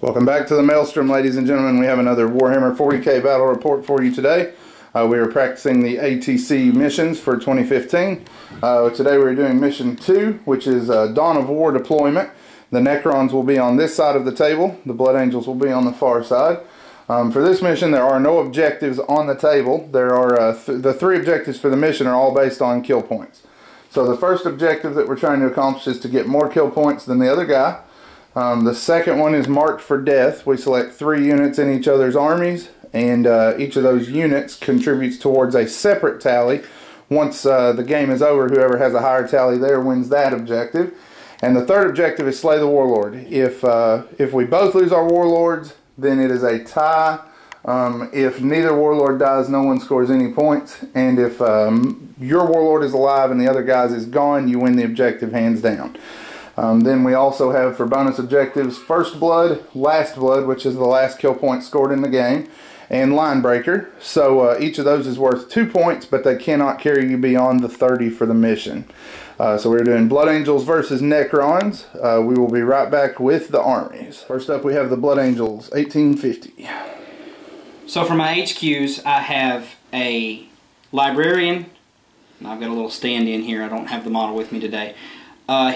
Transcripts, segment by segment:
Welcome back to the Maelstrom, ladies and gentlemen. We have another Warhammer 40k battle report for you today. We are practicing the ATC missions for 2015. Today we're doing mission 2, which is Dawn of War deployment. The Necrons will be on this side of the table. The Blood Angels will be on the far side. For this mission, there are no objectives on the table. There are the 3 objectives for the mission are all based on kill points. So the first objective that we're trying to accomplish is to get more kill points than the other guy. The second one is marked for death. We select 3 units in each other's armies, and each of those units contributes towards a separate tally. Once the game is over, whoever has a higher tally there wins that objective. And the third objective is slay the warlord. If we both lose our warlords, then it is a tie. If neither warlord dies, no one scores any points. And if your warlord is alive and the other guy's is gone, you win the objective hands down. Then we also have for bonus objectives First Blood, Last Blood, which is the last kill point scored in the game, and Line Breaker. So each of those is worth 2 points, but they cannot carry you beyond the 30 for the mission. So we're doing Blood Angels versus Necrons. We will be right back with the armies. First up we have the Blood Angels, 1850. So for my HQs, I have a Librarian. I've got a little stand-in here. I don't have the model with me today.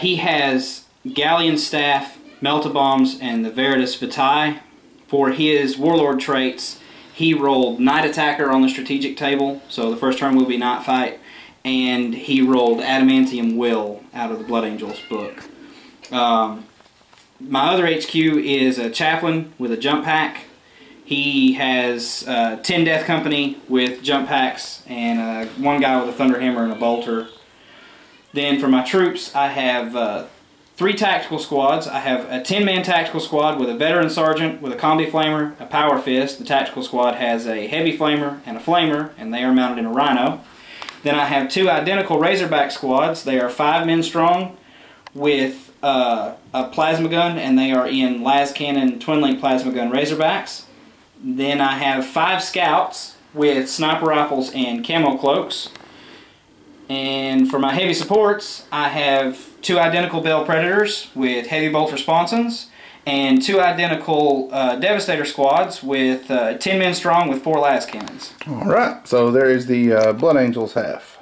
He has Galleon Staff, Meltabombs, and the Veritas Vitae. For his Warlord traits, he rolled Night Attacker on the strategic table, so the first turn will be Night Fight, and he rolled Adamantium Will out of the Blood Angels book. My other HQ is a Chaplain with a Jump Pack. He has 10 Death Company with Jump Packs, and 1 guy with a Thunderhammer and a Bolter. Then for my troops, I have 3 tactical squads. I have a 10-man tactical squad with a veteran sergeant with a combi flamer, a power fist. The tactical squad has a heavy flamer and a flamer, and they are mounted in a rhino. Then I have 2 identical Razorback squads. They are 5 men strong with a plasma gun, and they are in las cannon twin-link plasma gun Razorbacks. Then I have 5 scouts with sniper rifles and camo cloaks. And for my heavy supports, I have 2 identical Bell Predators with heavy bolt responsons, and 2 identical Devastator squads with 10 men strong with 4 las cannons. Alright, so there is the Blood Angels half.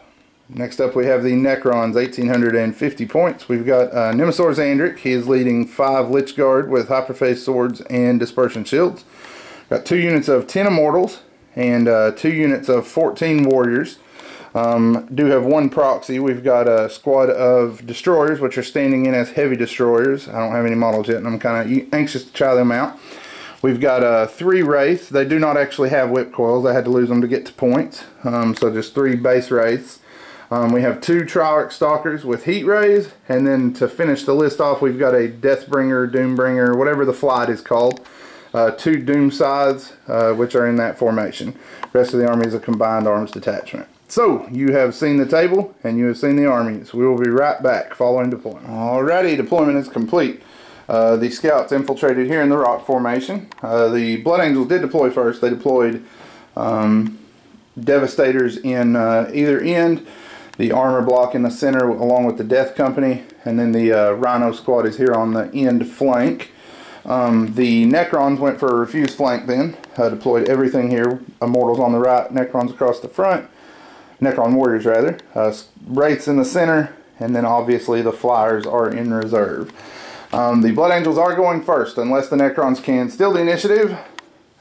Next up we have the Necrons, 1850 points. We've got Nemesaur Zandric. He is leading 5 Lich Guard with Hyperface Swords and Dispersion Shields. Got 2 units of 10 Immortals and 2 units of 14 Warriors. Do have 1 proxy. We've got a squad of destroyers, which are standing in as heavy destroyers. I don't have any models yet, and I'm kind of anxious to try them out. We've got 3 wraiths. They do not actually have whip coils. I had to lose them to get to points. So just 3 base wraiths. We have 2 Triarch stalkers with heat rays, and then to finish the list off, we've got a Deathbringer, Doombringer, whatever the flight is called. 2 Doom Scythes, which are in that formation. The rest of the army is a combined arms detachment. So, you have seen the table, and you have seen the armies. We will be right back following deployment. Alrighty, deployment is complete. The scouts infiltrated here in the rock formation. The Blood Angels did deploy first. They deployed Devastators in either end, the armor block in the center along with the Death Company, and then the Rhino squad is here on the end flank. The Necrons went for a refused flank then, deployed everything here. Immortals on the right, Necrons across the front. Necron Warriors rather, Wraiths in the center, and then obviously the Flyers are in reserve. The Blood Angels are going first unless the Necrons can steal the initiative,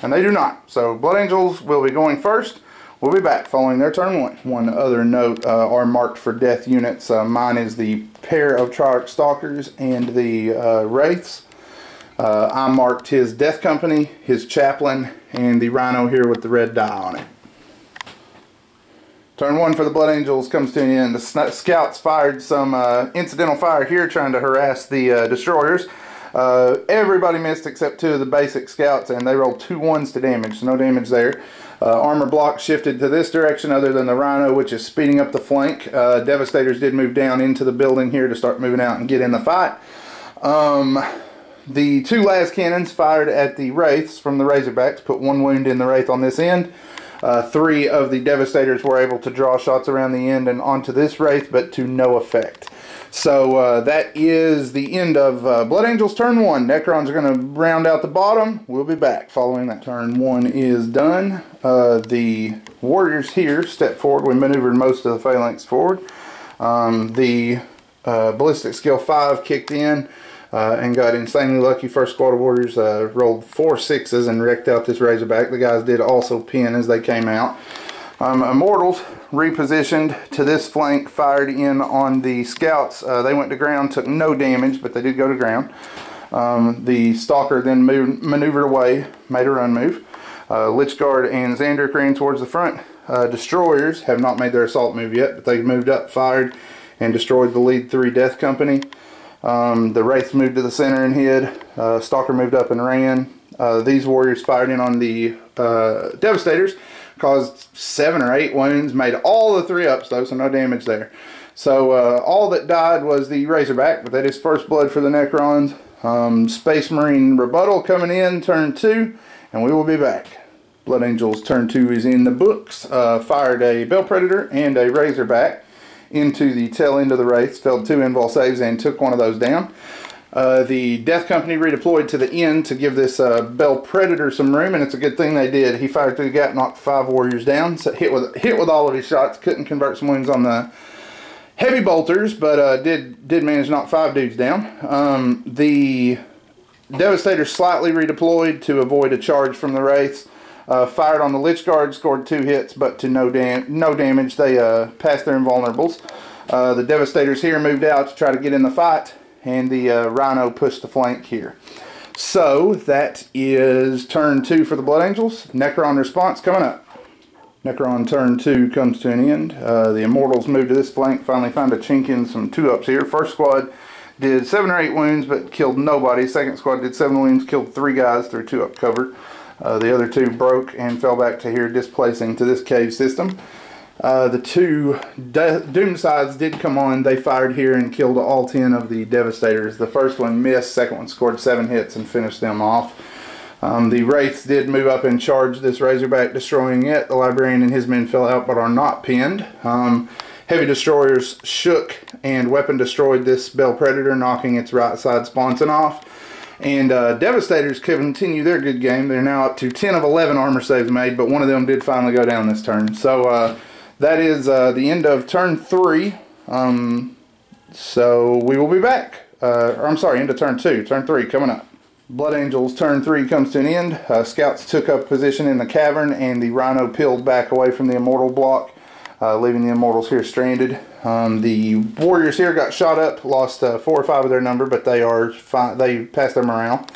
and they do not. So Blood Angels will be going first. We'll be back following their turn 1. One other note, are marked for death units. Mine is the pair of Triarch Stalkers and the Wraiths. I marked his Death Company, his Chaplain, and the Rhino here with the red die on it. Turn 1 for the Blood Angels comes to an end. The scouts fired some incidental fire here trying to harass the destroyers. Everybody missed except 2 of the basic scouts, and they rolled 2 1s to damage, so no damage there. Armor block shifted to this direction other than the Rhino, which is speeding up the flank. Devastators did move down into the building here to start moving out and get in the fight. The 2 las cannons fired at the Wraiths from the Razorbacks, put 1 wound in the Wraith on this end. 3 of the Devastators were able to draw shots around the end and onto this Wraith, but to no effect. So that is the end of Blood Angels turn 1. Necrons are going to round out the bottom. We'll be back following that. Turn 1 is done. The warriors here step forward. We maneuvered most of the phalanx forward. The ballistic skill 5 kicked in and got insanely lucky. First squad of warriors rolled 4 6s and wrecked out this Razorback. The guys did also pin as they came out. Immortals repositioned to this flank, fired in on the scouts. They went to ground, took no damage, but they did go to ground. The Stalker then maneuvered away, made a run move. Lichguard and Xander ran towards the front. Destroyers have not made their assault move yet, but they moved up, fired, and destroyed the lead 3 Death Company. The Wraiths moved to the center and hid. Stalker moved up and ran. These warriors fired in on the Devastators, caused 7 or 8 wounds, made all the 3 ups though, so no damage there. So all that died was the Razorback, but that is first blood for the Necrons. Space Marine rebuttal coming in, turn 2, and we will be back. Blood Angels turn 2 is in the books. Fired a Bell Predator and a Razorback into the tail end of the Wraiths, failed 2 invul saves and took one of those down. The Death Company redeployed to the end to give this Bell Predator some room, and it's a good thing they did. He fired through the gap, knocked 5 warriors down, so hit with all of his shots. Couldn't convert some wounds on the heavy bolters, but did manage to knock 5 dudes down. The Devastator slightly redeployed to avoid a charge from the Wraiths. Fired on the Lich Guard, scored 2 hits, but to no damage. They passed their invulnerables. The Devastators here moved out to try to get in the fight, and the Rhino pushed the flank here. So that is turn 2 for the Blood Angels. Necron response coming up. Necron turn 2 comes to an end. The Immortals moved to this flank, finally found a chink in some 2-ups here. First squad did 7 or 8 wounds, but killed nobody. Second squad did 7 wounds, killed 3 guys through 2-up cover. The other 2 broke and fell back to here, displacing to this cave system. The 2 Doom sides did come on. They fired here and killed all 10 of the Devastators. The first one missed, second one scored 7 hits and finished them off. The Wraiths did move up and charge this Razorback, destroying it. The Librarian and his men fell out but are not pinned. Heavy Destroyers shook and weapon destroyed this Bell Predator, knocking its right side sponson off. And Devastators continue their good game. They're now up to 10 of 11 armor saves made, but one of them did finally go down this turn. So that is the end of turn 3. So we will be back. I'm sorry, end of turn 2. Turn 3 coming up. Blood Angels turn 3 comes to an end. Scouts took up position in the cavern, and the Rhino peeled back away from the Immortal block, leaving the Immortals here stranded. The Warriors here got shot up, lost 4 or 5 of their number, but they are fine. They passed their morale.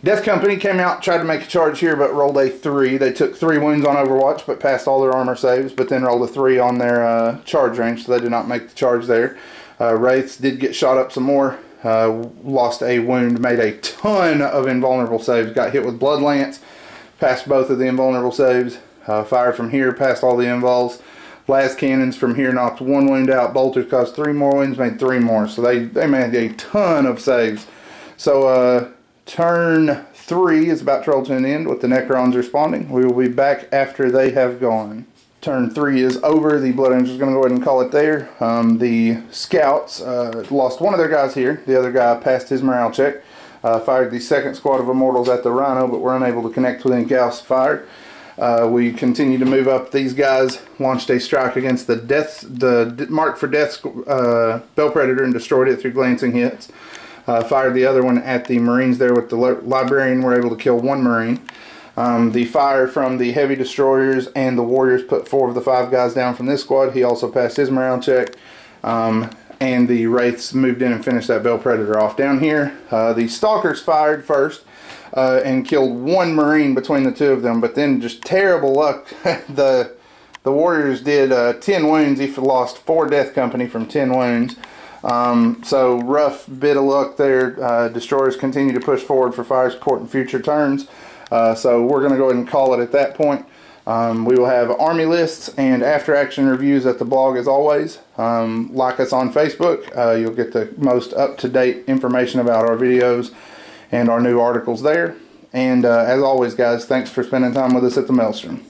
Death Company came out, tried to make a charge here, but rolled a 3. They took 3 wounds on Overwatch, but passed all their armor saves, but then rolled a 3 on their charge range, so they did not make the charge there. Wraiths did get shot up some more, lost a wound, made a ton of invulnerable saves, got hit with Blood Lance, passed both of the invulnerable saves, fired from here, passed all the invuls. Blast cannons from here knocked 1 wound out. Bolters caused 3 more wounds, made 3 more. So they made a ton of saves. So turn 3 is about to roll to an end with the Necrons responding. We will be back after they have gone. Turn 3 is over. The Blood Angels are going to go ahead and call it there. The Scouts lost one of their guys here. The other guy passed his morale check. Fired the second squad of Immortals at the Rhino, but were unable to connect with any Gauss fired. We continue to move up. These guys launched a strike against the Mark for Death Bell Predator and destroyed it through glancing hits. Fired the other one at the Marines there with the Librarian. Were able to kill 1 Marine. The fire from the Heavy Destroyers and the Warriors put 4 of the 5 guys down from this squad. He also passed his morale check. And the Wraiths moved in and finished that Bell Predator off. Down here, the Stalkers fired first. And killed 1 Marine between the 2 of them, but then just terrible luck. the Warriors did 10 wounds. He lost 4 Death Company from 10 wounds. So rough bit of luck there. Destroyers continue to push forward for fire support in future turns. So we're going to go ahead and call it at that point. We will have army lists and after action reviews at the blog as always. Like us on Facebook. You'll get the most up-to-date information about our videos and our new articles there. And as always, guys, thanks for spending time with us at the Maelstrom.